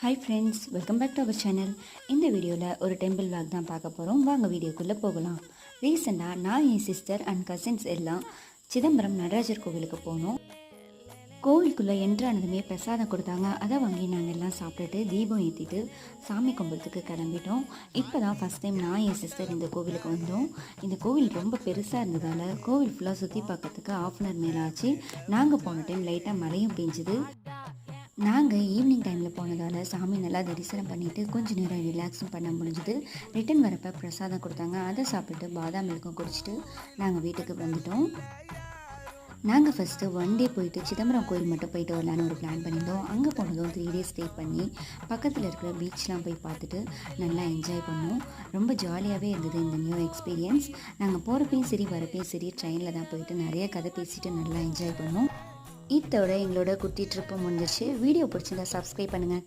Hi friends, welcome back to our channel. இந்த வீடியோவில் ஒரு டெம்பிள் விளாக் தான் பார்க்க போகிறோம். வாங்க வீடியோக்குள்ளே போகலாம். ரீசெண்டாக நான் என் சிஸ்டர் அண்ட் கசின்ஸ் எல்லாம் சிதம்பரம் நடராஜர் கோவிலுக்கு போனோம். கோவிலுக்குள்ளே என்ட்ரானதுமே பிரசாதம் கொடுத்தாங்க. அதை வாங்கி நாங்கள் எல்லாம் சாப்பிட்டுட்டு தீபம் ஏற்றிட்டு சாமி கும்பிட்றதுக்கு கிளம்பிட்டோம். இப்போ தான் ஃபஸ்ட் டைம் நான் என் சிஸ்டர் இந்த கோவிலுக்கு வந்தோம். இந்த கோவில் ரொம்ப பெருசாக இருந்ததால் கோவில் ஃபுல்லாக சுற்றி பார்க்கறதுக்கு ½ மேலே ஆச்சு. நாங்கள் போன டைம் லைட்டாக மழையும் பெஞ்சுது. நாங்கள் ஈவினிங் டைமில் போனதால் சாமி நல்லா தரிசனம் பண்ணிவிட்டு கொஞ்சம் நேரம் ரிலாக்ஸும் பண்ண முடிஞ்சுது. ரிட்டன் வரப்போ பிரசாதம் கொடுத்தாங்க. அதை சாப்பிட்டு பாதாம் மில்க்கும் குடிச்சிட்டு நாங்கள் வீட்டுக்கு வந்துட்டோம். நாங்கள் ஃபஸ்ட்டு 1 டே போயிட்டு சிதம்பரம் கோயில் மட்டும் போயிட்டு வரலான்னு ஒரு பிளான் பண்ணியிருந்தோம். அங்கே போனதும் 3 டேஸ் ஸ்டே பண்ணி பக்கத்தில் இருக்கிற பீச்லாம் போய் பார்த்துட்டு நல்லா என்ஜாய் பண்ணோம். ரொம்ப ஜாலியாகவே இருந்தது இந்த நியூ எக்ஸ்பீரியன்ஸ். நாங்கள் போகிறப்பையும் சரி வரப்பையும் சரி ட்ரெயினில் தான் போயிட்டு நிறைய கதை பேசிட்டு நல்லா என்ஜாய் பண்ணோம். இதோட எங்களோட குட்டி ட்ரிப்பு முடிஞ்சிச்சு. வீடியோ பிடிச்சிருந்தா சப்ஸ்கிரைப் பண்ணுங்கள்.